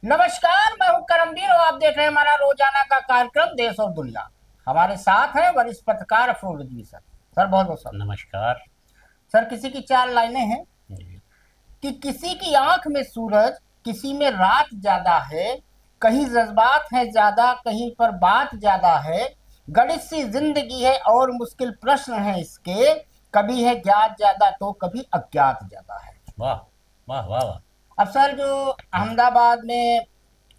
नमस्कार, मैं हूं करमवीर और आप देख रहे हैं हमारा रोजाना का कार्यक्रम देश और दुनिया। हमारे साथ हैं वरिष्ठ पत्रकार अफरोज रिजवी सर। सर बहुत बहुत सर। नमस्कार सर किसी की चार लाइनें हैं जी। कि किसी की आंख में सूरज, किसी में रात ज्यादा है, कहीं जज्बात है ज्यादा, कहीं पर बात ज्यादा है, गणित सी जिंदगी है और मुश्किल प्रश्न है इसके, कभी है ज्ञात ज्यादा तो कभी अज्ञात ज्यादा है। वाह वाह वाह वाह। अब सर जो अहमदाबाद में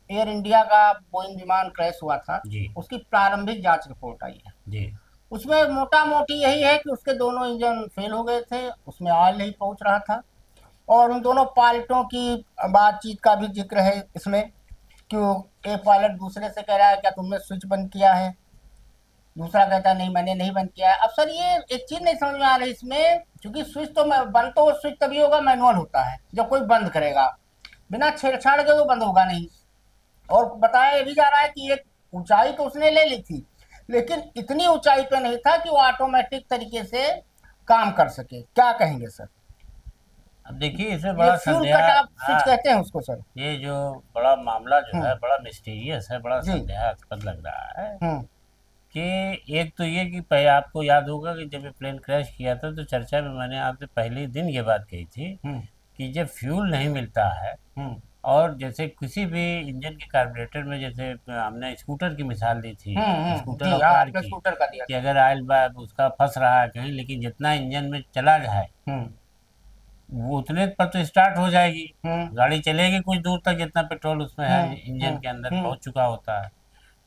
एयर इंडिया का बोइंग विमान क्रैश हुआ था, जी उसकी प्रारंभिक जांच रिपोर्ट आई है। जी। उसमें मोटा मोटी यही है कि उसके दोनों इंजन फेल हो गए थे, उसमें ऑयल नहीं पहुंच रहा था। और उन दोनों पायलटों की बातचीत का भी जिक्र है इसमें कि एक पायलट दूसरे से कह रहा है क्या तुमने स्विच बंद किया है, दूसरा कहता है नहीं मैंने नहीं बंद किया है। अब सर ये एक चीज नहीं समझ में आ रही इसमें, क्योंकि स्विच तो बंद तो स्विच तभी होगा मैनुअल होता है जब कोई बंद करेगा, बिना छेड़छाड़ के वो बंद होगा नहीं। और बताया ये भी जा रहा है कि एक ऊंचाई तो उसने ले ली थी, लेकिन इतनी ऊंचाई पे नहीं था कि वो ऑटोमेटिक तरीके से काम कर सके। क्या कहेंगे सर? अब देखिए इसमें ये बड़ा फ्यूल संदेह। कट ऑफ स्विच हाँ, कहते हैं उसको सर। ये जो बड़ा मामला जो है हम्म। बड़ा मिस्टीरियस है, बड़ा जी। संदेहास्पद लग रहा है हम्म। कि एक तो ये कि पहले आपको याद होगा कि जब ये प्लेन क्रैश किया था तो चर्चा में मैंने आपसे पहले ही दिन ये बात कही थी हम्म। कि जब फ्यूल नहीं मिलता है हम्म। और जैसे किसी भी इंजन के कार्बोरेटर में, जैसे हमने स्कूटर की मिसाल दी थी, स्कूटर जी और हाँ, कार आपने की, स्कूटर का दिया कि था। अगर ऑयल उसका फंस रहा है कहीं, लेकिन जितना इंजन में चला जाए हम्म। वो उतने पर तो स्टार्ट हो जाएगी, हम्म। गाड़ी चलेगी कुछ दूर तक जितना पेट्रोल उसमें है हम्म। इंजन हम्म। के अंदर हम्म। पहुंच चुका होता है।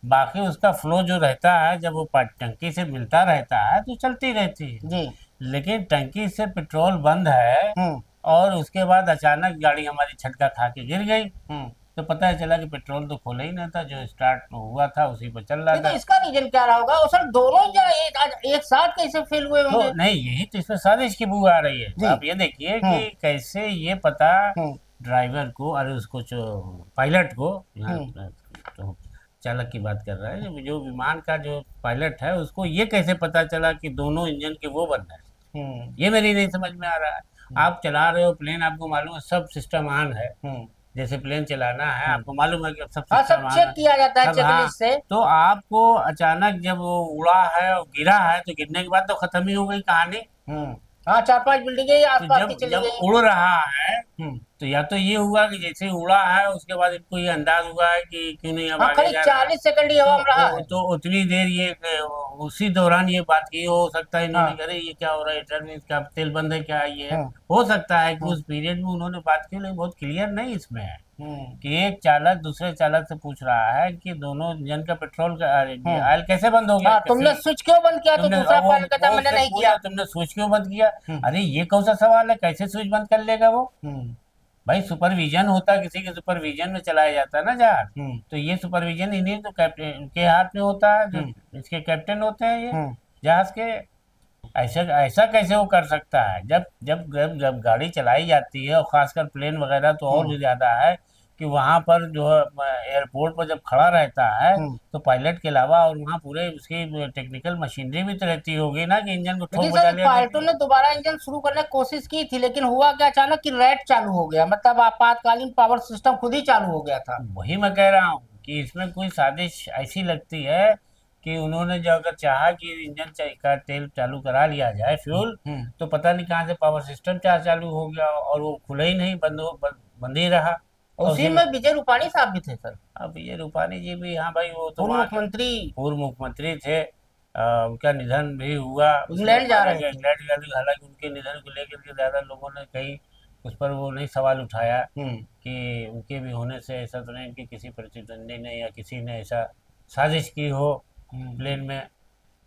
बाकी उसका फ्लो जो रहता है जब वो टंकी से मिलता रहता है तो चलती रहती है। जी। लेकिन टंकी से पेट्रोल बंद है हम्म। और उसके बाद अचानक गाड़ी हमारी झटका खा के गिर गई, हम्म। तो पता चला कि पेट्रोल तो खोला ही नहीं था, जो स्टार्ट हुआ था उसी पर चल रहा नहीं तो था। इसका रीजन क्या रहा होगा? और सर दोनों इंजन एक साथ कैसे फेल हुए तो होंगे? नहीं, यही तो इसमें साजिश की बू आ रही है। जी। आप ये देखिए कि हम्म। कैसे ये पता हम्म। ड्राइवर को, अरे उसको जो पायलट को, यहाँ हम्म। तो चालक की बात कर रहा है, जो विमान का जो पायलट है उसको ये कैसे पता चला कि दोनों इंजन के वो बंद है, हम्म। ये मेरी नहीं समझ में आ रहा है। आप चला रहे हो प्लेन, आपको मालूम है सब सिस्टम ऑन है, हम्म। जैसे प्लेन चलाना है हम्म। आपको मालूम है कि अब सब हाँ, सब सिस्टम ऑन चेक है, किया जाता है सब। हाँ, चेकलिस्ट से। तो आपको अचानक जब वो उड़ा है और गिरा है तो गिरने के बाद तो खत्म ही हो गई कहानी। हम्म। हाँ, चार पांच बिल्डिंगें ही तो आसपास की जब चली जब गई। उड़ रहा है हम्म। तो या तो ये हुआ कि जैसे ही उड़ा है उसके बाद इनको ये अंदाज हुआ है कि क्यों नहीं अब हाँ, आगे खाली जा रहा है। 40 सेकंड ही हवा में रहा है। तो उतनी देर ये उसी दौरान ये बात की हो सकता है इन्होंने, हाँ। अरे ये क्या हो रहा है, टर्न इसका तेल बंद है क्या, ये है। हम्म। हो सकता है कि हम्म। उस पीरियड में उन्होंने बात की, लेकिन बहुत क्लियर नहीं इसमें है हम्म। कि एक चालक दूसरे चालक से पूछ रहा है कि दोनों इंजन का पेट्रोल का हम्म। ऑयल कैसे बंद हो गया, हाँ, कैसे। तुमने स्विच क्यों बंद किया? तो तुमने दूसरा वो पायलट कहता वो मैंने उससे नहीं पूछ किया। रहा तुमने स्विच क्यों बंद किया। हम्म। अरे ये कौन सा सवाल है, कैसे स्विच बंद कर लेगा वो। हम्म। भाई सुपरविजन होता है, किसी के सुपरविजन में चलाया जाता है ना जहाज, हम्म। तो ये सुपरविजन इन्हीं तो कैप्टन के हाथ में होता है, जो हम्म। इसके कैप्टन होते हैं ये हम्म। जहाज के। ऐसा ऐसा कैसे वो कर सकता है, जब गाड़ी चलाई जाती है, और खासकर प्लेन वगैरह तो और हम्म। भी ज्यादा है कि वहां पर जो है एयरपोर्ट पर जब खड़ा रहता है हम्म। तो पायलट के अलावा और वहाँ पूरे उसकी टेक्निकल मशीनरी भी तो रहती होगी ना, कि इंजन को ठोक लेकिन बजा सर लिया पायलटों देती ने है। दोबारा इंजन शुरू करने की कोशिश की थी, लेकिन हुआ क्या, अचानक कि रैट चालू हो गया, मतलब आपातकालीन पावर सिस्टम खुद ही चालू हो गया था। वही मैं कह रहा हूँ कि इसमें कोई साजिश ऐसी लगती है कि उन्होंने जो अगर चाहा कि इंजन का तेल चालू करा लिया जाए, फ्यूल, हम्म। तो पता नहीं कहाँ से पावर सिस्टम चालू हो गया और वो खुला ही नहीं, बंद ही रहा। और उसी उसी में में विजय रूपाणी साहब भी थे सर। अब ये रूपानी जी भी, हाँ भाई वो तो पूर्व वहाँ के मुख्यमंत्री। पूर्व मुख्यमंत्री थे। उनका निधन भी हुआ, उसमें इंग्लैंड जा माना रहे गया थे। इंग्लैंड का भी, हालांकि उनके निधन को लेकर के ज़्यादा लोगों ने कहीं उस पर वो नहीं सवाल उठाया हम्म। कि उनके भी होने से ऐसा तो नहीं कि किसी प्रतिद्वंदी ने या किसी ने ऐसा साजिश की हो हम्म। प्लेन में।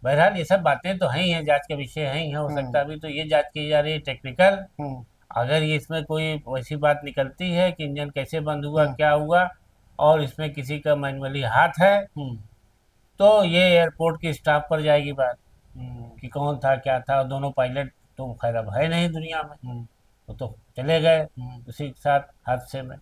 बहरहाल ये सब बातें तो हैं ही हैं, जांच का विषय है ही है, हो सकता हम्म। है अभी तो ये जांच की जा रही है टेक्निकल। हम्म। अगर ये इसमें कोई वैसी बात निकलती है कि इंजन कैसे बंद हुआ, हम्म। क्या हुआ, और इसमें किसी का मैनुअली हाथ है, हम्म। तो ये एयरपोर्ट की स्टाफ पर जाएगी बात हम्म। कि कौन था क्या था। दोनों पायलट तो खैर अब है नहीं दुनिया में, हम्म। वो तो चले गए हम्म। उसी के साथ हादसे में।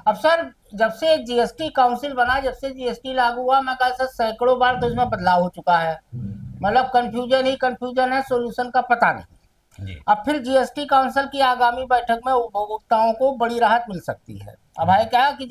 अब सर जब से जीएसटी काउंसिल बना, जब से जीएसटी लागू हुआ, मैं कहा सर सैकड़ों बार तो इसमें बदलाव हो चुका है, मतलब कंफ्यूजन ही कंफ्यूजन है, सॉल्यूशन का पता नहीं। जी। अब फिर जीएसटी काउंसिल की आगामी बैठक में उपभोक्ताओं को बड़ी राहत मिल सकती है। अब है क्या कि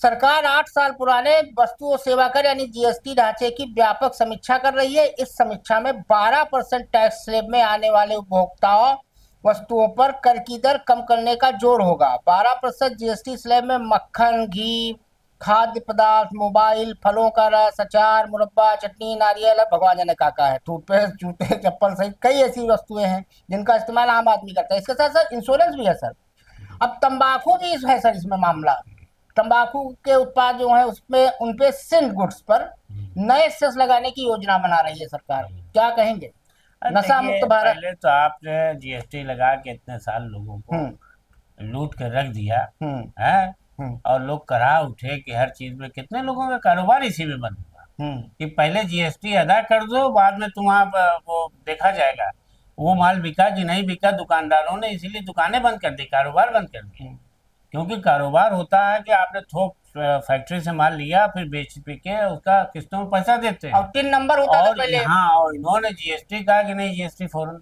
सरकार 8 साल पुराने वस्तु और सेवा कर यानी जीएसटी ढांचे की व्यापक समीक्षा कर रही है। इस समीक्षा में 12% टैक्स स्लैब में आने वाले उपभोक्ताओं वस्तुओं पर कर की दर कम करने का जोर होगा। 12% जीएसटी स्लैब में मक्खन, घी, खाद्य पदार्थ, मोबाइल, फलों का रस, अचार, मुरब्बा, चटनी, नारियल, भगवान जाने का है, टूथपेस्ट, जूते, चप्पल सहित कई ऐसी वस्तुएं हैं जिनका इस्तेमाल आम आदमी करता है। इसके साथ साथ इंश्योरेंस भी है सर। अब तंबाकू भी है सर इसमें मामला। तंबाकू के उत्पाद जो है उसमें उनपे सिंध गुड्स पर नए सेस लगाने की योजना बना रही है सरकार। क्या कहेंगे? नशा देखिए, मुक्त भारत। पहले तो आपने जीएसटी लगा के इतने साल लोगों को लूट के रख दिया है, और लोग करा उठे कि हर चीज में, कितने लोगों का कारोबार इसी में बंद हुआ कि पहले जीएसटी अदा कर दो, बाद में तुम्हारा वो देखा जाएगा वो माल बिका कि नहीं बिका। दुकानदारों ने इसीलिए दुकानें बंद कर दी, कारोबार बंद कर दिया, क्योंकि कारोबार होता है कि आपने थोक फैक्ट्री से माल लिया, फिर बेच के उसका किस्तों में पैसा देते हैं, और 3 नंबर होता था और पहले। हाँ, और इन्होंने जीएसटी कहा कि नहीं जीएसटी फौरन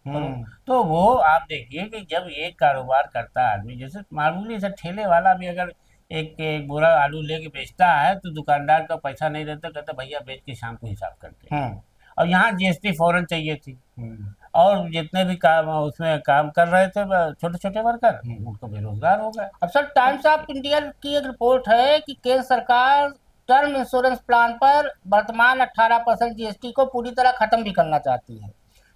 करो। तो वो आप देखिए कि जब एक कारोबार करता है आदमी, जैसे मामूली सा ठेले वाला भी अगर एक बोरा आलू लेके बेचता है तो दुकानदार का पैसा नहीं रहता, कहता भैया बेच के शाम को हिसाब करते हैं। और यहाँ जीएसटी फौरन चाहिए थी, और जितने भी काम उसमें काम कर रहे थे छोटे छोटे वर्कर, उनको बेरोजगार हो गए। अब सर टाइम्स ऑफ इंडिया की एक रिपोर्ट है कि केंद्र सरकार टर्म इंश्योरेंस प्लान पर वर्तमान 18% जीएसटी को पूरी तरह खत्म भी करना चाहती है।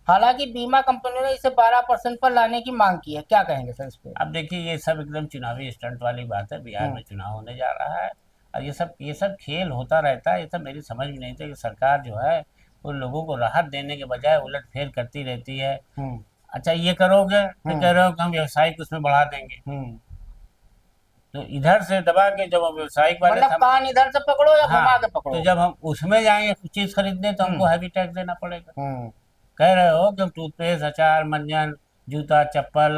हालांकि बीमा कंपनियों ने इसे 12% पर लाने की मांग की है। क्या कहेंगे सर इस पे? अब देखिए, ये सब एकदम चुनावी स्टंट वाली बात है। बिहार में चुनाव होने जा रहा है और ये सब खेल होता रहता है। ये सब मेरी समझ में नहीं था कि सरकार जो है वो लोगों को राहत देने के बजाय उलट फेर करती रहती है। अच्छा ये करोगे तो कह रहे हो कि हम व्यावसायिक उसमें बढ़ा देंगे, तो इधर से दबा के जब हम व्यावसायिक वाले मतलब कान इधर से पकड़ो या घुमा के तो पकड़ो। जब हम उसमें जाएंगे कुछ चीज खरीदने तो हमको हैवी टैक्स देना पड़ेगा। कह रहे हो कि टूथपेस्ट, अचार, मंजन, जूता, चप्पल,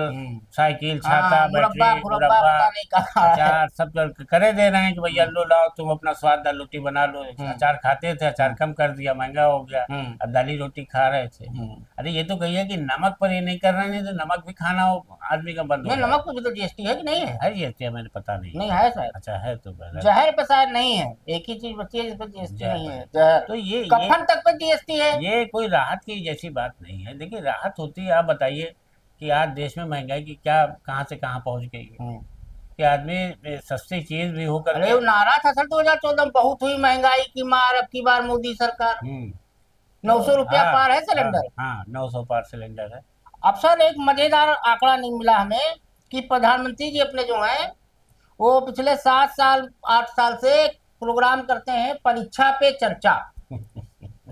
साइकिल, छाता, बैटरी, मुरब्बा, अचार सब करे दे रहे हैं कि भैया लो लाओ तुम अपना स्वाद दाल रोटी बना लो। अचार खाते थे, अचार कम कर दिया, महंगा हो गया, अब दाली रोटी खा रहे थे। अरे ये तो कहिए कि नमक पर ये नहीं कर रहे, नहीं तो नमक भी खाना हो आदमी का बंद हो। नमक पर भी तो जीएसटी है कि नहीं है? जीएसटी मैंने पता नहीं। नहीं है सर। अच्छा है तो जहर पे शायद नहीं है, एक ही चीज बची है जिस पर जीएसटी नहीं है, जहर। तो ये कफन तक पर जीएसटी है। ये कोई राहत की जैसी बात नहीं है। देखिए राहत होती है, आप बताइए कि आज देश में महंगाई की क्या कहां से कहां पहुंच गई है कि आदमी सस्ती चीज भी होकर। अरे वो नारा था सर 2014 में, बहुत हुई महंगाई की मार, अब की बार मोदी सरकार। 900 रुपया पार है सिलेंडर। हाँ 900 पार सिलेंडर है। अब सर एक मजेदार आंकड़ा नहीं मिला हमें कि प्रधानमंत्री जी अपने जो है वो पिछले 7 साल 8 साल से प्रोग्राम करते हैं परीक्षा पे चर्चा।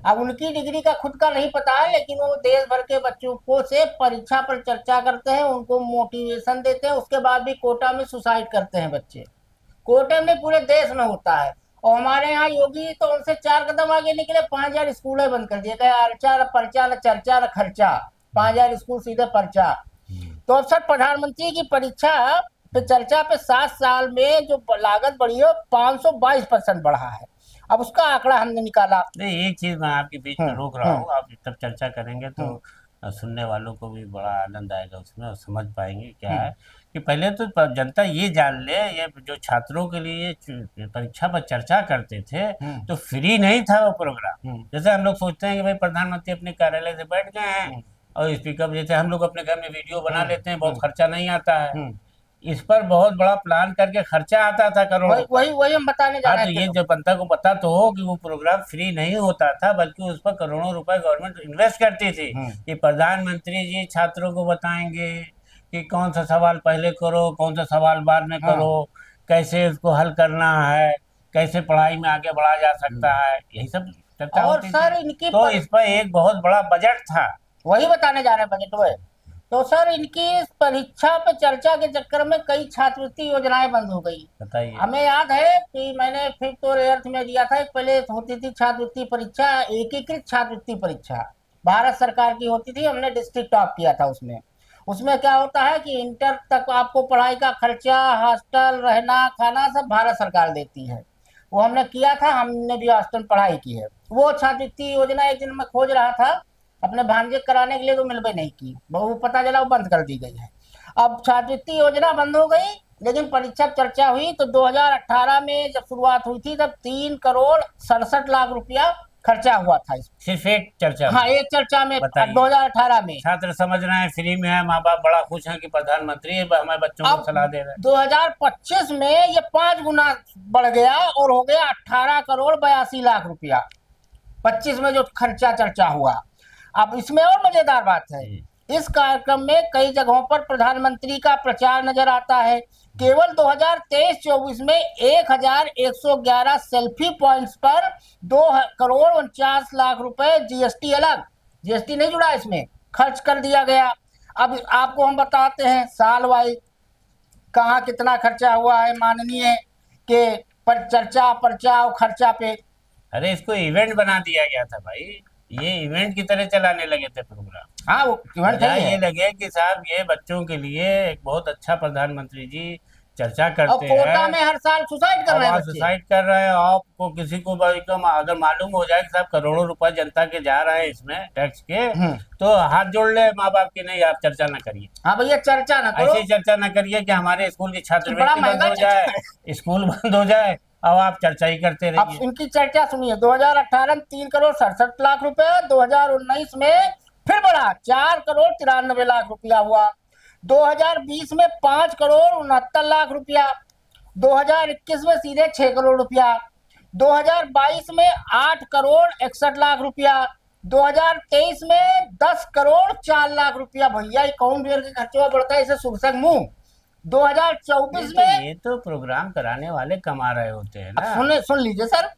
अब उनकी डिग्री का खुद का नहीं पता है, लेकिन वो देश भर के बच्चों को से परीक्षा पर चर्चा करते हैं, उनको मोटिवेशन देते हैं। उसके बाद भी कोटा में सुसाइड करते हैं बच्चे। कोटे में पूरे देश में होता है। और हमारे यहाँ योगी तो उनसे 4 कदम आगे निकले, 5000 स्कूलें बंद कर दिए, अर्चा न पर्चा न चर्चा न खर्चा, 5000 स्कूल सीधे पर्चा। तो अब सर प्रधानमंत्री की परीक्षा पे चर्चा पे 7 साल में जो लागत बढ़ी है 522% बढ़ा है। अब उसका आंकड़ा हमने निकाला। नहीं एक चीज मैं आपके बीच में रोक रहा हूँ, आप जब चर्चा करेंगे तो सुनने वालों को भी बड़ा आनंद आएगा उसमें, और समझ पाएंगे क्या है कि पहले तो जनता ये जान ले, ये जो छात्रों के लिए परीक्षा पर चर्चा करते थे तो फ्री नहीं था वो प्रोग्राम। जैसे हम लोग सोचते हैं कि भाई प्रधानमंत्री अपने कार्यालय से बैठ गए हैं और स्पीकर, जैसे हम लोग अपने घर में वीडियो बना लेते हैं, बहुत खर्चा नहीं आता है। इस पर बहुत बड़ा प्लान करके खर्चा आता था करोड़ों। वही हम बताने जा रहे थे। ये जो जनता को पता तो हो कि वो प्रोग्राम फ्री नहीं होता था, बल्कि उस पर करोड़ों रुपए गवर्नमेंट इन्वेस्ट करती थी कि प्रधानमंत्री जी छात्रों को बताएंगे कि कौन सा सवाल पहले करो, कौन सा सवाल बाद में करो, कैसे उसको हल करना है, कैसे पढ़ाई में आगे बढ़ा जा सकता है, यही सब चर्चा होती थी। तो इस पर एक बहुत बड़ा बजट था, वही बताने जा रहे हैं बजट में। तो सर इनकी परीक्षा पे चर्चा के चक्कर में कई छात्रवृत्ति योजनाएं बंद हो गई। बताइए। हमें याद है कि मैंने 5th और 8th में दिया था, पहले होती थी छात्रवृत्ति परीक्षा, एकीकृत छात्रवृत्ति परीक्षा भारत सरकार की होती थी। हमने डिस्ट्रिक्ट टॉप किया था उसमें क्या होता है कि इंटर तक आपको पढ़ाई का खर्चा, हॉस्टल, रहना, खाना सब भारत सरकार देती है। वो हमने किया था, हमने भी हॉस्टल पढ़ाई की है। वो छात्रवृत्ति योजना एक दिन मैं खोज रहा था अपने भांजे कराने के लिए, तो मिल भी नहीं की, वो पता चला वो बंद कर दी गई है। अब छात्रवृत्ति योजना बंद हो गई, लेकिन परीक्षा चर्चा हुई तो 2018 में जब शुरुआत हुई थी तब 3 करोड़ 67 लाख रुपया खर्चा हुआ था इसमें। सिर्फ एक चर्चा में? हाँ, एक चर्चा में बताइए। 2018 में। छात्र समझ रहे हैं फ्री में है, माँ बाप बड़ा खुश हैं कि प्रधानमंत्री हमारे बच्चों को अब सलाह दे रहे हैं। 2025 में ये 5 गुना बढ़ गया और हो गया 18 करोड़ 82 लाख रुपया। 25 में जो खर्चा चर्चा हुआ। अब इसमें और मजेदार बात है, इस कार्यक्रम में कई जगहों पर प्रधानमंत्री का प्रचार नजर आता है। केवल 2023-24 में 1111 सेल्फी पॉइंट्स पर 2 करोड़ 49 लाख रुपए जीएसटी, अलग जीएसटी नहीं जुड़ा इसमें, खर्च कर दिया गया। अब आपको हम बताते हैं साल वाइज कहाँ कितना खर्चा हुआ है माननीय के पर चर्चा पर्चा और खर्चा पे। अरे इसको इवेंट बना दिया गया था भाई, ये इवेंट की तरह चलाने लगे थे प्रोग्राम। हाँ, वो इवेंट ये लगे कि साहब ये बच्चों के लिए एक बहुत अच्छा प्रधानमंत्री जी चर्चा करते हैं। कोटा में हर साल सुसाइड कर रहे हैं, सुसाइड कर रहे हैं। आपको किसी को अगर मालूम हो जाए कि साहब करोड़ों रुपए जनता के जा रहे हैं इसमें टैक्स के, तो हाथ जोड़ ले माँ बाप की, नहीं आप चर्चा न करिए। हाँ भैया, चर्चा न करो, ऐसी चर्चा न करिए कि हमारे स्कूल की छात्रवृत्ति बंद हो जाए, स्कूल बंद हो जाए, अब आप चर्चा ही करते रहिए। अब इनकी चर्चा सुनिए। 2018 में 3 करोड़ 67 लाख रुपए, 2019 में फिर बढ़ा 4 करोड़ 93 लाख रुपया हुआ, 2020 में 5 करोड़ 69 लाख रुपया, 2021 में सीधे 6 करोड़ रुपया, 2022 में 8 करोड़ 61 लाख रुपया, 2023 में 10 करोड़ 4 लाख रुपया। भैया अकाउंट के खर्चा बढ़ता है, इसे सुरसक मुंह। 2024 में ये तो प्रोग्राम कराने वाले कमा रहे होते हैं ना। सुन लीजिए सर,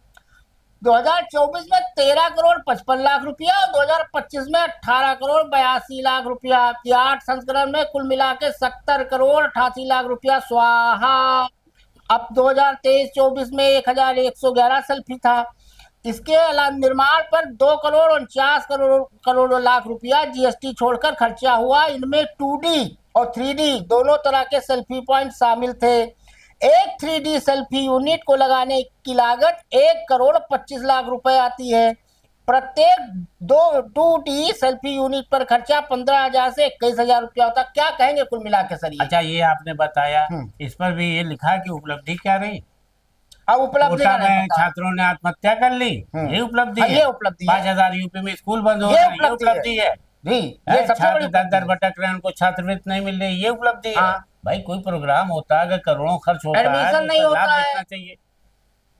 2024 में 13 करोड़ 55 लाख रुपया और 2025 में 18 करोड़ 82 लाख रुपया। 8 संस्करण में कुल मिला के 70 करोड़ 88 लाख रुपया स्वाहा। अब 2023-24 में 1111 सेल्फी था। इसके अलावा निर्माण पर 2 करोड़ 49 लाख रुपया जीएसटी छोड़कर खर्चा हुआ। इनमें 2D और 3D दोनों तरह के सेल्फी पॉइंट शामिल थे। एक 3D सेल्फी यूनिट को लगाने की लागत 1 करोड़ 25 लाख रुपए आती है। प्रत्येक 2D सेल्फी यूनिट पर खर्चा 15,000 से 21,000 रुपया होता। क्या कहेंगे कुल मिला के सर? अच्छा, ये आपने बताया, इस पर भी ये लिखा कि उपलब्धि क्या रही? अब उपलब्धि में छात्रों ने आत्महत्या कर ली, ये उपलब्धि है। 5,000 यूपी में स्कूल बंद हो गए, ये उपलब्धि है। छात्र दर दर भटक रहे हैं, उनको छात्रवृत्ति नहीं मिल रही, ये उपलब्धि है। भाई कोई प्रोग्राम होता है, अगर करोड़ों खर्च होता है, एडमिशन नहीं होता है, चाहिए।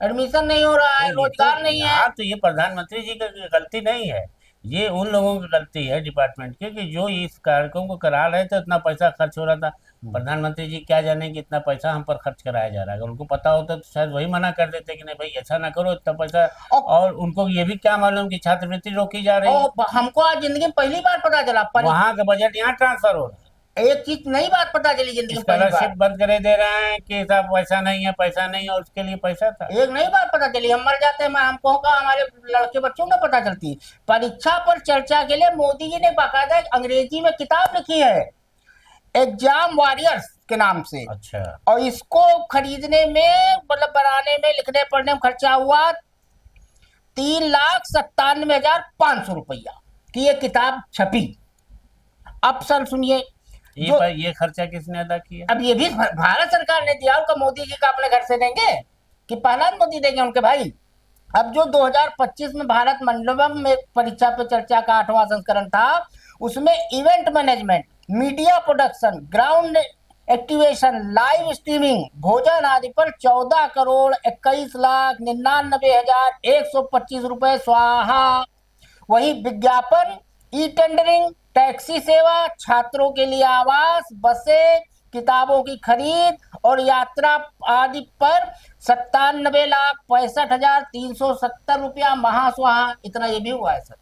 एडमिशन नहीं हो रहा है, रोजगार नहीं है। तो ये प्रधानमंत्री जी की गलती नहीं है, ये उन लोगों की गलती है डिपार्टमेंट की, कि जो इस कार्यक्रम को करा रहे थे, इतना पैसा खर्च हो रहा था। प्रधानमंत्री जी क्या जाने कि इतना पैसा हम पर खर्च कराया जा रहा है। अगर उनको पता होता तो शायद वही मना कर देते कि नहीं भाई ऐसा ना करो, इतना पैसा। और उनको ये भी क्या मालूम कि छात्रवृत्ति रोकी जा रही है। हमको आज जिंदगी में पहली बार पता चला, वहाँ का बजट यहाँ ट्रांसफर हो रहा है। एक चीज नई बात पता चली जिंदगी स्कॉलरशिप बंद करे दे रहे हैं कि साहब पैसा नहीं है, पैसा नहीं है, और उसके लिए पैसा था। एक नई बात पता चली, हम मर जाते हैं, हमको हमारे लड़के बच्चों को पता चलती। परीक्षा पर चर्चा के लिए मोदी जी ने बाकायदा अंग्रेजी में किताब लिखी है, एग्जाम वॉरियर्स के नाम से। अच्छा। और इसको खरीदने में, मतलब बनाने में, लिखने पढ़ने में खर्चा हुआ 3,97,500 रुपया की ये किताब छपी। अब सर सुनिए, ये खर्चा किसने अदा किया? अब ये भी भारत सरकार ने दिया, उनका मोदी जी का अपने घर से देंगे कि पहला मोदी देंगे उनके भाई। अब जो 2025 में भारत मंडपम में परीक्षा पे चर्चा का 8वां संस्करण था, उसमें event management, media production, ground activation, live streaming, भोजन आदि पर 14,21,99,125 रुपए स्वाहा। वही विज्ञापन, ई टेंडरिंग, टैक्सी सेवा, छात्रों के लिए आवास, बसें, किताबों की खरीद और यात्रा आदि पर 97,65,370 रुपया महास्वाहा। इतना ये भी हुआ है सर।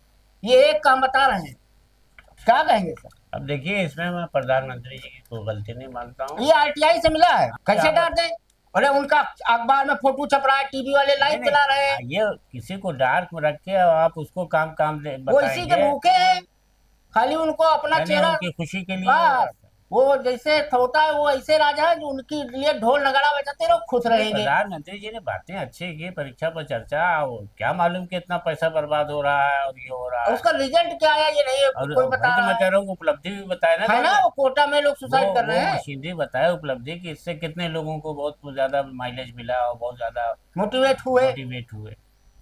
ये एक काम बता रहे हैं, क्या कहेंगे सर? अब देखिए, इसमें मैं प्रधानमंत्री जी की कोई गलती नहीं मानता हूँ। ये आरटीआई से मिला है, कैसे डाल दे? अरे उनका अखबार में फोटो छप रहा है, टीवी वाले लाइव चला रहे हैं। ये किसी को डार्क में रख के आप उसको काम दे वो इसी के भूखे हैं, खाली उनको अपना चेहरा, उनकी खुशी के लिए। वो जैसे होता है वो ऐसे राजा है जो उनके लिए ढोल नगाड़ा बजाते रहो खुश नहीं, रहेंगे। प्रधानमंत्री जी ने बातें अच्छी की, परीक्षा पर चर्चा, वो क्या मालूम कि इतना पैसा बर्बाद हो रहा है और ये हो रहा और है। उसका रिजल्ट क्या है ये नहीं और कोई वही बता तो रहा मैं है। कह रहा हूँ, उपलब्धि भी बताए ना है ना, गवर्नमेंट। वो कोटा में लोग वो सुसाइड कर रहे वो हैं। मशीनरी बताए उपलब्धि कि इससे कितने लोगों को बहुत ज्यादा माइलेज मिला और बहुत ज्यादा मोटिवेट हुए। मोटिवेट हुए।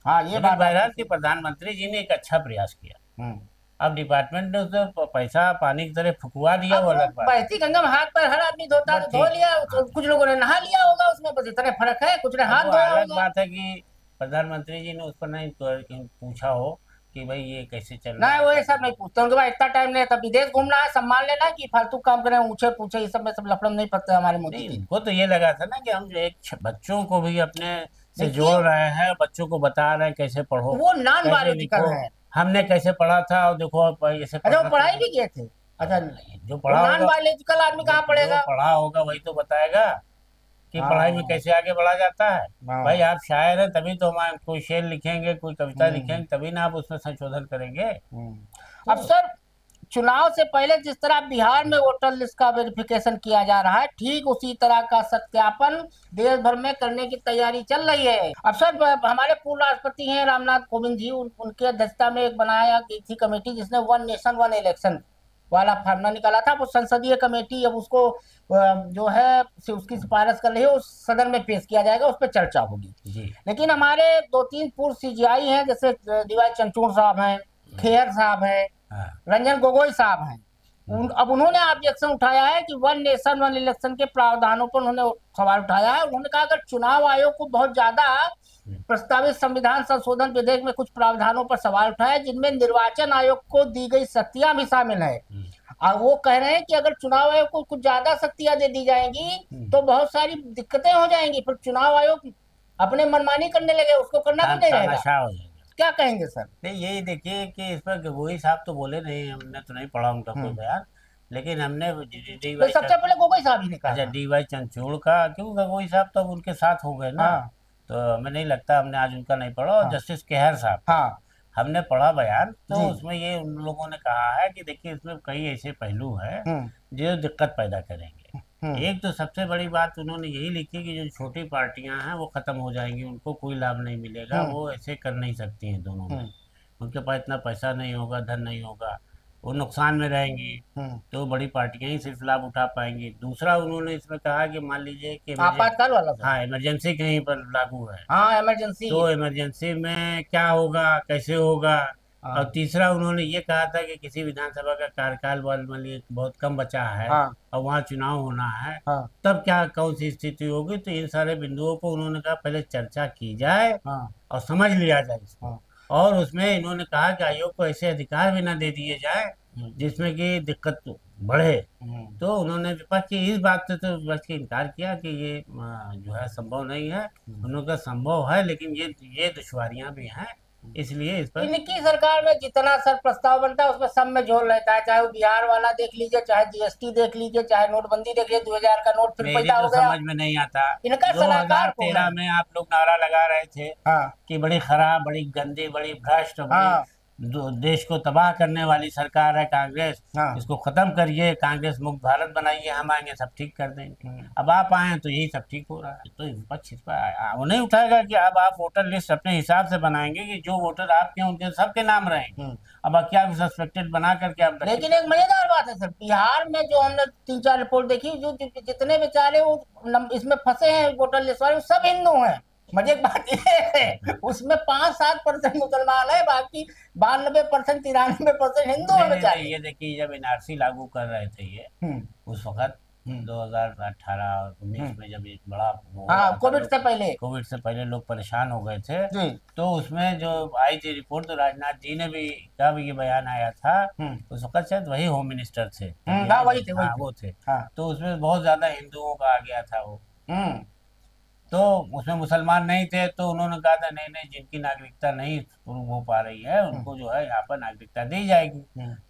हाँ ये लेकिन बात आपकी बहरहाल कि सही। प्रधानमंत्री जी ने एक अच्छा प्रयास किया। हम्म। अब डिपार्टमेंट ने उसे पैसा पानी की तरह फुकवा दिया, अब वो वो अलग बात है। बहती गंगा में हाथ पैर हर आदमी धोता है बस तो धो ठीक है, लिया, हाँ। कुछ लोगों ने नहा लिया होगा उसमें, बस इतने फर्क है, कुछ ने अब हाथ वो धोया अलग होगा। बात है कि प्रधानमंत्री जी ने उस पर नहीं पूछा हो कि भाई ये कैसे चल रहा नहीं है, वो ये कैसे सब नहीं नहीं। पूछते, उनके पास इतना टाइम नहीं है, तब विदेश घूमना है, सम्मान लेना है कि फालतू काम करें, ऊंचे पूछे, ये सब में सब लफड़म नहीं पड़ते हमारे मोदी नहीं, जी। उनको तो ये लगा था ना कि हम जो एक बच्चों को भी अपने से जोड़ देखिए रहे हैं, बच्चों को बता रहे हैं कैसे पढ़ो, वो नॉन कैसे बायोलॉजिकल लिखो। है। हमने कैसे पढ़ा था और देखो अब ऐसे अच्छा वो पढ़ना पढ़ाई चाहिए। भी किए थे। अच्छा जो वो पढ़ा नॉन होगा, बायोलॉजिकल आदमी कहाँ जो पढ़ेगा। पढ़ा होगा वही तो बताएगा कि पढ़ाई में हाँ कैसे आगे बढ़ा जाता है। भाई हाँ। आप शायर हैं तभी तो हम कोई शेर लिखेंगे, कोई कविता हम्म लिखेंगे, तभी ना आप उसमें संशोधन करेंगे। अब तो सर चुनाव से पहले जिस तरह बिहार में वोटर लिस्ट का वेरिफिकेशन किया जा रहा है, ठीक उसी तरह का सत्यापन देश भर में करने की तैयारी चल रही है। अब सर हमारे पूर्व राष्ट्रपति हैं रामनाथ कोविंद जी, उनकी अध्यक्षता में एक बनाया गई थी कमेटी जिसने वन नेशन वन इलेक्शन वाला फॉर्मूला निकाला था। वो संसदीय कमेटी अब उसको जो है उसकी सिफारिश कर रही है, उस सदन में पेश किया जाएगा, उस पर चर्चा होगी। जी। लेकिन हमारे दो तीन पूर्व सीजीआई हैं, जैसे डीवाई चंद्रचूड़ साहब हैं, खेहर साहब हैं, हाँ। रंजन गोगोई साहब हैं। अब उन्होंने ऑब्जेक्शन उठाया है कि वन नेशन वन इलेक्शन के प्रावधानों पर उन्होंने सवाल उठाया है। उन्होंने कहा अगर चुनाव आयोग को बहुत ज्यादा प्रस्तावित संविधान संशोधन विधेयक में कुछ प्रावधानों पर सवाल उठाया जिनमें निर्वाचन आयोग को दी गई शक्तियां भी शामिल है। और वो कह रहे हैं कि अगर चुनाव आयोग को कुछ ज्यादा शक्तियां दे दी जाएंगी तो बहुत सारी दिक्कतें हो जाएंगी, फिर चुनाव आयोग अपने मनमानी करने लगे, उसको करना भी नहीं रहेगा। तानाशाह हो जाएगा। क्या कहेंगे सर। नहीं, यही देखिए कि इस पर गोगोई साहब तो बोले नहीं, हमने तो नहीं पढ़ा उनका कोई बयान, लेकिन हमने डी तो वाई सबसे पहले गोगोई साहब ही ने कहा अच्छा था। डी वाई चंद्रचूड़ का, क्यों गोगोई साहब तो अब उनके साथ हो गए ना। हाँ तो हमें नहीं लगता, हमने आज उनका नहीं पढ़ा। और हाँ जस्टिस केहर साहब हाँ हमने पढ़ा बयान, तो जी। उसमें ये उन लोगों ने कहा है कि देखिए इसमें कई ऐसे पहलू हैं हम्म जो दिक्कत पैदा करेंगे। हम्म एक तो सबसे बड़ी बात उन्होंने यही लिखी कि जो छोटी पार्टियां हैं वो खत्म हो जाएंगी, उनको कोई लाभ नहीं मिलेगा, हम्म वो ऐसे कर नहीं सकती हैं दोनों में। हम्म उनके पास इतना पैसा नहीं होगा, धन नहीं होगा, वो नुकसान में रहेंगी। हम्म। तो बड़ी पार्टियां ही सिर्फ लाभ उठा पाएंगी। दूसरा उन्होंने इसमें कहा कि मान लीजिए कि आपातकाल वाला सर। हाँ इमरजेंसी कहीं पर लागू है, हाँ इमरजेंसी। तो इमरजेंसी में क्या होगा, कैसे होगा। और हाँ तीसरा उन्होंने ये कहा था कि किसी विधानसभा का कार्यकाल मान लीजिए बहुत कम बचा है हाँ और वहाँ चुनाव होना है, हाँ तब क्या कौन सी स्थिति होगी। तो इन सारे बिंदुओं को उन्होंने कहा पहले चर्चा की जाए हाँ और समझ लिया जाए इसको। हाँ। और उसमें इन्होंने कहा कि आयोग को ऐसे अधिकार भी ना दे दिए जाए हम्म, जिसमें कि दिक्कत बढ़े। हम्म। तो उन्होंने विपक्ष की इस बात से तो विपक्ष की इनकार किया कि ये जो है संभव नहीं है। उन्होंने कहा संभव है लेकिन ये दुश्वारियां भी हैं, इसलिए इस पर इनकी सरकार में जितना सर प्रस्ताव बनता है उसमें सब में झोल रहता है, चाहे वो बिहार वाला देख लीजिए, चाहे जीएसटी देख लीजिए, चाहे नोटबंदी देख लीजिए, 2000 का नोट फिर मेरी पैदा तो हो गया। समझ में नहीं आता। इनका सलाहकार कौन 2013 है। में आप लोग नारा लगा रहे थे हाँ कि बड़ी खराब, बड़ी गंदी, बड़ी भ्रष्ट, बड़ी हाँ देश को तबाह करने वाली सरकार है कांग्रेस, हाँ। इसको खत्म करिए, कांग्रेस मुक्त भारत बनाइए, हम आएंगे सब ठीक कर देंगे। अब आप आए हैं तो यही सब ठीक हो रहा है। तो विपक्ष इस पर वो नहीं उठाएगा कि अब आप वोटर लिस्ट अपने हिसाब से बनाएंगे कि जो वोटर आपके हैं उनके सबके नाम रहेंगे। अब क्या सस्पेक्टेड बना करके आप लेकिन एक मजेदार बात है सर, बिहार में जो हमने 3-4 रिपोर्ट देखी, जो जितने बेचारे वो इसमें फंसे हैं वोटर लिस्ट वाले, वो सब हिंदू हैं। मजे की बात ये है उसमें 5-7% मुसलमान है, बाकी 92% 93% हिंदू है बेचारे। ये देखिए जब एनआरसी लागू कर रहे थे ये उस वक्त 2018 और 19 में जब एक बड़ा हाँ कोविड से पहले, कोविड से पहले लोग परेशान हो गए थे। जी। तो उसमें जो आई थी रिपोर्ट, तो राजनाथ जी ने भी का भी ये बयान आया था। उस वक्त शायद वही होम मिनिस्टर थे। हाँ वही थे, हाँ वो थे। हाँ। तो उसमें बहुत ज्यादा हिंदुओं का आ गया था वो। तो उसमें मुसलमान नहीं थे, तो उन्होंने कहा था नहीं नहीं, जिनकी नागरिकता नहीं प्रूव हो पा रही है उनको जो है यहाँ पर नागरिकता दी जाएगी।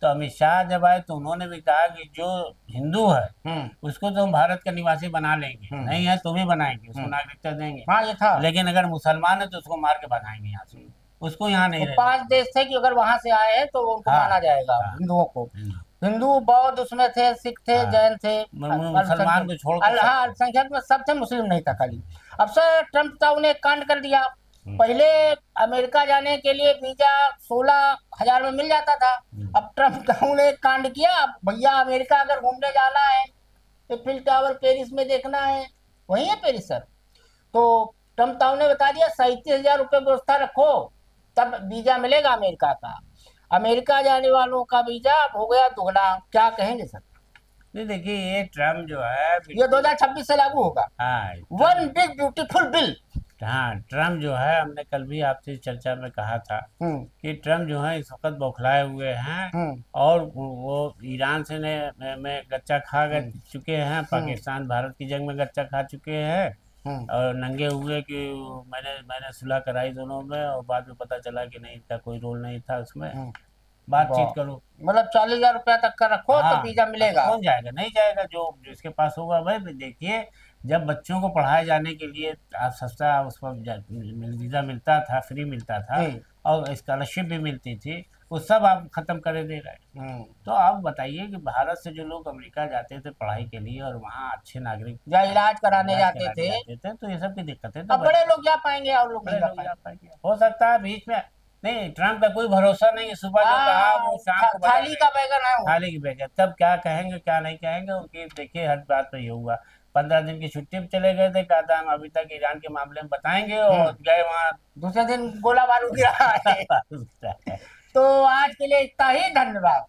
तो अमित शाह जब आए तो उन्होंने भी कहा कि जो हिंदू है उसको तो हम भारत का निवासी बना लेंगे, नहीं है तो भी बनाएंगे, उसको नागरिकता देंगे। हाँ ये था। लेकिन अगर मुसलमान है तो उसको मार के भगाएंगे यहाँ से, उसको यहाँ नहीं तो 5 देश थे कि अगर वहां से आए हैं तो उनको माना जाएगा, हिंदुओं को। हिंदू बौद्ध उसमें थे, सिख थे, हाँ, जैन थे, मुसलमान को छोड़ के सब हाँ थे। अल्पसंख्यक में सब थे, मुस्लिम नहीं था खाली। अब सर ट्रम्प साहब ने एक कांड कर दिया। हम्म, पहले अमेरिका जाने के लिए वीजा 16,000 में मिल जाता था। हम्म, अब ट्रम्प साहब ने एक कांड किया, अब भैया अमेरिका अगर घूमने जाना है, एफिल टावर पेरिस में देखना है, वही है पेरिस सर, तो ट्रम्प साहब ने बता दिया 37,000 रुपये व्यवस्था रखो, तब वीजा मिलेगा अमेरिका का। अमेरिका जाने वालों का वीजा अब हो गया दुगना। क्या कहेंगे सर? नहीं देखिए, ये ट्रम्प जो है ये बिल्कुल। 2026 से लागू होगा। हाँ, वन बिग ब्यूटीफुल बिल। हाँ, ट्रम्प जो है, हमने कल भी आपसे चर्चा में कहा था हम्म कि ट्रम्प जो है इस वक्त बौखलाए हुए हैं। हम्म और वो ईरान से में गच्चा खा गए हम्म चुके हैं, हम्म पाकिस्तान भारत की जंग में गच्चा खा चुके हैं। हम्म और नंगे हुए कि मैंने मैंने सुलह कराई दोनों में, और बाद में पता चला कि नहीं, इनका कोई रोल नहीं था उसमें। हम्म। बातचीत वाह। करो। मतलब 40,000 रुपया तक का रखो तो हाँ, वीजा मिलेगा। कौन जाएगा? नहीं जाएगा, जो जिसके पास होगा भाई। देखिए, जब बच्चों को पढ़ाए जाने के लिए सस्ता उस पर वीज़ा मिलता था, फ्री मिलता था, जी। और स्कॉलरशिप भी मिलती थी, वो सब आप खत्म कर दे रहे हैं। हम्म। तो आप बताइए कि भारत से जो लोग अमेरिका जाते थे पढ़ाई के लिए, और वहाँ अच्छे नागरिक या इलाज कराने इलाज जाते कराने थे, जाते थे, तो ये सब की दिक्कतें तो अब बड़े लोग जा पाएंगे और लोग नहीं बड़े जा लोग जा पाएंगे। पाएंगे। हो सकता है बीच में। नहीं, ट्रम्प का कोई भरोसा नहीं है, सुबह जो कहा वो शाम को बदल थाली का देंगे। बैगन है वो। थाली की बेचत, तब क्या कहेंगे क्या नहीं कहेंगे उनकी। देखिए, हर बात पे ये हुआ। 15 दिन की छुट्टी पे चले गए थे, कहा था हम अभी तक ईरान के मामले में बताएंगे, और हम्म। गए वहाँ। दूसरे दिन गोला बारूद गिरा है। तो आज के लिए इतना ही, धन्यवाद।